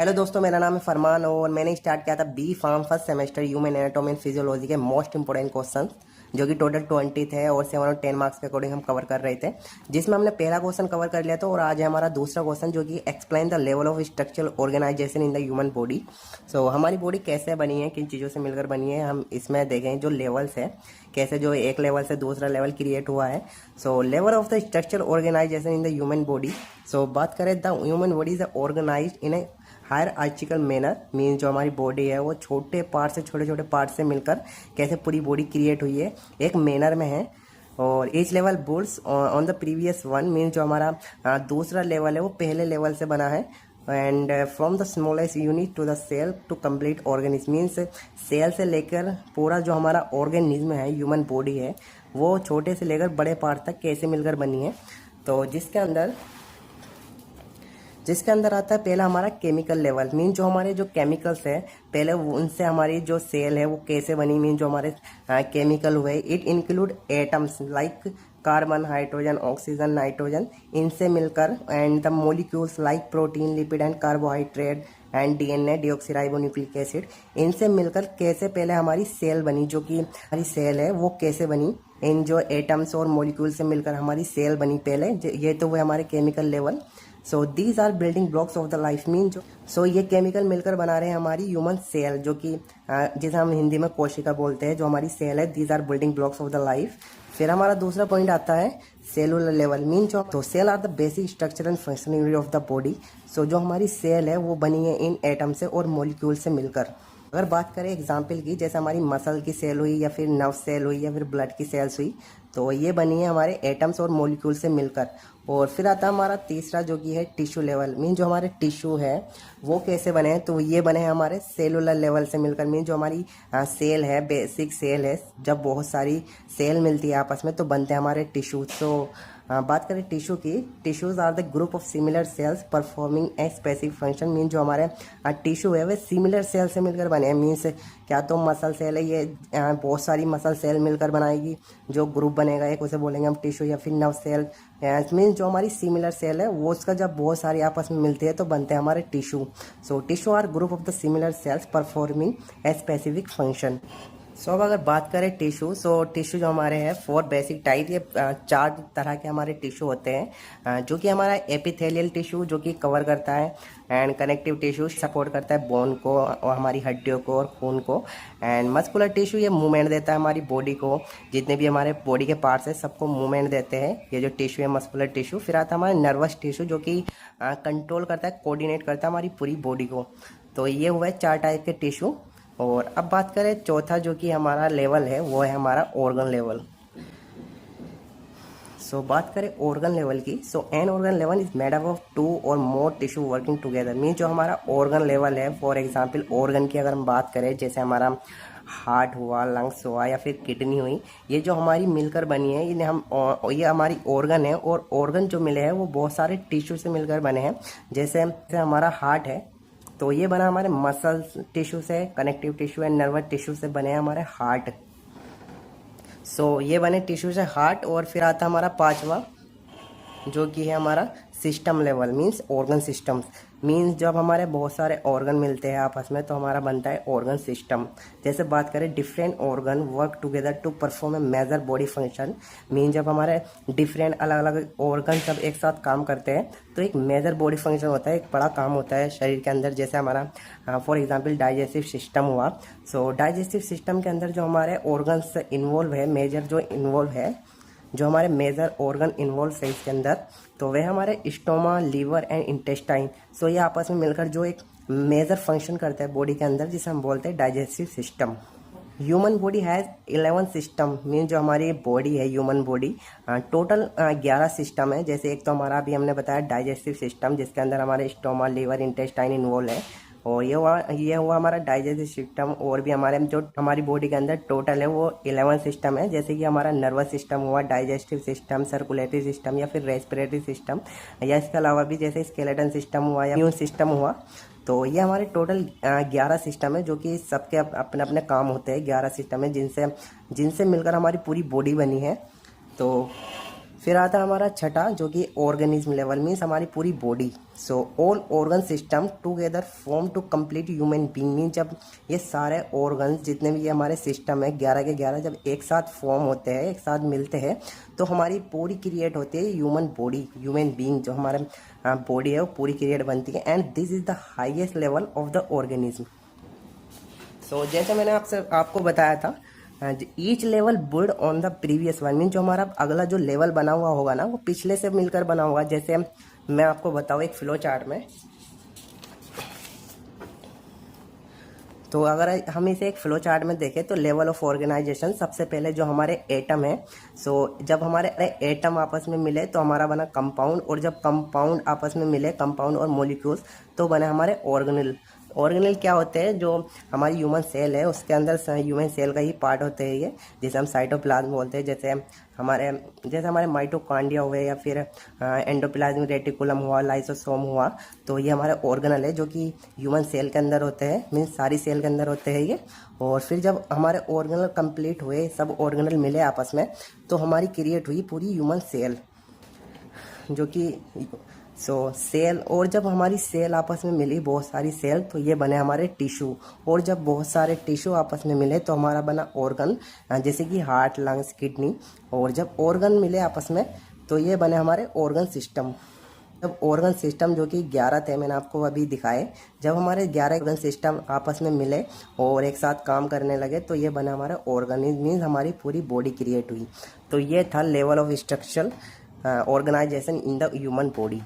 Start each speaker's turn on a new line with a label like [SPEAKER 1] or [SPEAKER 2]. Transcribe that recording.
[SPEAKER 1] Hello दोस्तों, मेरा नाम है फरमान और मैंने स्टार्ट किया था B pharm first semester human anatomy and physiology के मोस्ट इंपोर्टेंट क्वेश्चन जो कि टोटल 20 थे और 7 और 10 मार्क्स के अकॉर्डिंग हम कवर कर रहे थे, जिसमें हमने पहला क्वेश्चन कवर कर लिया था। और आज है हमारा दूसरा क्वेश्चन जो कि explain the level of structural organization in the human body. So हमारी बॉडी कैसे बनी है, किन चीज़ों से मिलकर बनी है, हम इसमें देखें जो लेवल्स है, कैसे जो एक लेवल से दूसरा लेवल क्रिएट हुआ है। So level of the structural organization in the human body. So बात करें the human body is organized in a hierarchical manner, mean जो हमारी बॉडी है वो छोटे पार्ट से छोटे छोटे पार्ट से मिलकर कैसे पूरी बॉडी क्रिएट हुई है, एक मैनर में है। और each level bulls on the previous one, mean जो हमारा दूसरा लेवल है वो पहले लेवल से बना है। And from the smallest unit to the cell to complete organism, means cell से लेकर पूरा जो हमारा ऑर्गेनिज्म है, ह्यूमन बॉडी है, वो छोटे से लेकर बड़े पार्ट तक कैसे मिलकर बनी है। तो जिसके अंदर आता है पहला हमारा केमिकल लेवल, मीन जो हमारे जो केमिकल्स है पहले उनसे हमारी जो सेल है वो कैसे बनी, मीन जो हमारे केमिकल हुए। It include atoms like carbon, hydrogen, oxygen, nitrogen, इनसे मिलकर and the molecules like protein, lipid and carbohydrate and DNA, deoxyribonucleic acid, इनसे मिलकर कैसे पहले हमारी सेल बनी। जो कि हमारी सेल है वो कैसे बनी, इन जो एटम्स और मोलिक्यूल से मिलकर हमारी सेल बनी पहले। ये तो हुए हमारे chemical level. So these are building blocks of the life, mean जो ये केमिकल मिलकर बना रहे हैं हमारी ह्यूमन सेल, जो कि जिसे हम हिंदी में कोशिका बोलते हैं। जो हमारी सेल है, these are building blocks of the life. फिर हमारा दूसरा पॉइंट आता है सेलुलर लेवल, मीन जो तो cell are the basic structure and functional unit of the body. So जो हमारी सेल है वो बनी है इन एटम से और मॉलिक्यूल से मिलकर। अगर बात करें एग्जाम्पल की, जैसे हमारी मसल की सेल हुई या फिर नर्व सेल हुई या फिर ब्लड की सेल्स हुई, तो ये बनी है हमारे एटम्स और मॉलिक्यूल से मिलकर। और फिर आता है हमारा तीसरा जो कि है टिश्यू लेवल, मीन जो हमारे टिश्यू है वो कैसे बने हैं, तो ये बने हैं हमारे सेलुलर लेवल से मिलकर। मीन जो हमारी सेल है, बेसिक सेल है, जब बहुत सारी सेल मिलती है आपस में तो बनते हैं हमारे टिश्यू। तो बात करें टिश्यू की, tissues are the group of similar cells performing a specific function, mean जो हमारे टिश्यू है वे सिमिलर सेल से मिलकर बने हैं। मीन्स क्या तो मसल सेल है, ये बहुत सारी मसल सेल मिलकर बनाएगी, जो ग्रुप बनेगा एक उसे बोलेंगे हम टिश्यू। या फिर नर्व सेल, मीन्स जो हमारी सिमिलर सेल है वो उसका जब बहुत सारी आपस में मिलती है तो बनते हैं हमारे tissue. So tissue are group of the similar cells performing a specific function. So अब अगर बात करें टिश्यू, सो टिश्यू जो हमारे हैं 4 बेसिक टाइप, ये 4 तरह के हमारे टिश्यू होते हैं। जो कि हमारा एपिथेलियल टिश्यू जो कि कवर करता है, एंड कनेक्टिव टिश्यू सपोर्ट करता है बोन को और हमारी हड्डियों को और खून को, एंड मस्कुलर टिश्यू ये मूवमेंट देता है हमारी बॉडी को, जितने भी हमारे बॉडी के पार्ट्स हैं सबको मूवमेंट देते हैं ये जो टिश्यू है, मस्कुलर टिश्यू। फिर आता है हमारा नर्वस टिश्यू जो कि कंट्रोल करता है, कोऑर्डिनेट करता है हमारी पूरी बॉडी को। तो ये हुआ है 4 टाइप के टिश्यू। और अब बात करें चौथा जो कि हमारा लेवल है वो है हमारा ऑर्गन लेवल। सो बात करें ऑर्गन लेवल की, so an organ level is made up of 2 और more tissue working together, mean जो हमारा ऑर्गन लेवल है, फॉर एग्जांपल ऑर्गन की अगर हम बात करें, जैसे हमारा हार्ट हुआ, लंग्स हुआ या फिर किडनी हुई, ये जो हमारी मिलकर बनी है, ये हमारी ऑर्गन है। और ऑर्गन जो मिले हैं वो बहुत सारे टिश्यू से मिलकर बने हैं। जैसे हमारा हार्ट है तो ये बना हमारे मसल्स टिश्यू से, connective tissue and nervous tissue से बने हमारे हार्ट। सो ये बने टिश्यू से हार्ट। और फिर आता हमारा 5वां जो कि है हमारा system level, means organ systems. Means जब हमारे बहुत सारे ऑर्गन मिलते हैं आपस में तो हमारा बनता है ऑर्गन सिस्टम। जैसे बात करें different organ work together to perform a major body function, mean जब हमारे डिफरेंट अलग अलग ऑर्गन सब एक साथ काम करते हैं तो एक मेजर बॉडी फंक्शन होता है, एक बड़ा काम होता है शरीर के अंदर। जैसे हमारा फॉर एग्जाम्पल डाइजेस्टिव सिस्टम हुआ। सो डाइजेस्टिव सिस्टम के अंदर जो हमारे ऑर्गन्स इन्वॉल्व है, मेजर जो इन्वॉल्व है, जो हमारे मेजर ऑर्गन इन्वॉल्व है इसके अंदर, तो वह हमारे स्टोमा, लीवर एंड इंटेस्टाइन। सो ये आपस में मिलकर जो एक मेजर फंक्शन करता है बॉडी के अंदर, जिसे हम बोलते हैं digestive system. Human body has 11 system, mean जो हमारी बॉडी है ह्यूमन बॉडी टोटल 11 सिस्टम है। जैसे एक तो हमारा अभी हमने बताया डाइजेस्टिव सिस्टम, जिसके अंदर हमारे स्टोमा, लीवर, इंटेस्टाइन इन्वॉल्व है। और ये हुआ हमारा डाइजेस्टिव सिस्टम। और भी हमारे जो हमारी बॉडी के अंदर टोटल है वो 11 सिस्टम है। जैसे कि हमारा नर्वस सिस्टम हुआ, डाइजेस्टिव सिस्टम, सर्कुलेटरी सिस्टम या फिर रेस्पिरेटरी सिस्टम, या इसके अलावा भी जैसे स्केलेटन सिस्टम हुआ या इम्यून सिस्टम हुआ। तो ये हमारे टोटल 11 सिस्टम है जो कि सबके अपने अपने काम होते हैं। 11 सिस्टम है जिनसे मिलकर हमारी पूरी बॉडी बनी है। तो फिर आता है हमारा छठा जो कि ऑर्गेनिज्म लेवल, मीन्स हमारी पूरी body. So all organ system together form to complete human being, mean जब ये सारे ऑर्गन्स जितने भी ये हमारे सिस्टम है 11 के 11 जब एक साथ फॉर्म होते हैं, एक साथ मिलते हैं, तो हमारी पूरी क्रिएट होती है ह्यूमन बॉडी, ह्यूमन बीइंग जो हमारा बॉडी है वो पूरी क्रिएट बनती है। And this is the highest level of the organism. So जैसे मैंने आपको बताया था, each level build on the previous one, mean जो हमारा अगला जो लेवल बना हुआ होगा ना वो पिछले से मिलकर बना होगा। जैसे मैं आपको बताऊँ एक फ्लो चार्ट में, तो अगर हम इसे एक फ्लो चार्ट में देखें तो लेवल ऑफ ऑर्गेनाइजेशन सबसे पहले जो हमारे एटम है। सो जब हमारे एटम आपस में मिले तो हमारा बना कंपाउंड, और जब कंपाउंड आपस में मिले, कंपाउंड और मॉलिक्यूल्स, तो बने हमारे ऑर्गेनल। ऑर्गेनल क्या होते हैं, जो हमारी ह्यूमन सेल है उसके अंदर ह्यूमन सेल का ही पार्ट होते हैं ये, जिसे हम साइटोप्लाज्म बोलते हैं। जैसे हमारे माइटोकॉन्ड्रिया हुए, या फिर एंडोप्लाज्मिक रेटिकुलम हुआ, लाइसोसोम हुआ, तो ये हमारे ऑर्गेनल है जो कि ह्यूमन सेल के अंदर होते हैं, मीन्स सारी सेल के अंदर होते हैं ये। और फिर जब हमारे ऑर्गेनल कंप्लीट हुए, सब ऑर्गेनल मिले आपस में, तो हमारी क्रिएट हुई पूरी ह्यूमन सेल जो कि सेल। और जब हमारी सेल आपस में मिली, बहुत सारी सेल, तो ये बने हमारे टिश्यू। और जब बहुत सारे टिश्यू आपस में मिले तो हमारा बना ऑर्गन, जैसे कि हार्ट, लंग्स, किडनी। और जब ऑर्गन मिले आपस में तो ये बने हमारे ऑर्गन सिस्टम। जब ऑर्गन सिस्टम जो कि 11 थे, मैंने आपको अभी दिखाए, जब हमारे 11 ऑर्गन सिस्टम आपस में मिले और एक साथ काम करने लगे तो ये बना हमारा ऑर्गेनिज्म, मीन्स हमारी पूरी बॉडी क्रिएट हुई। तो ये था level of structural organization in the human body.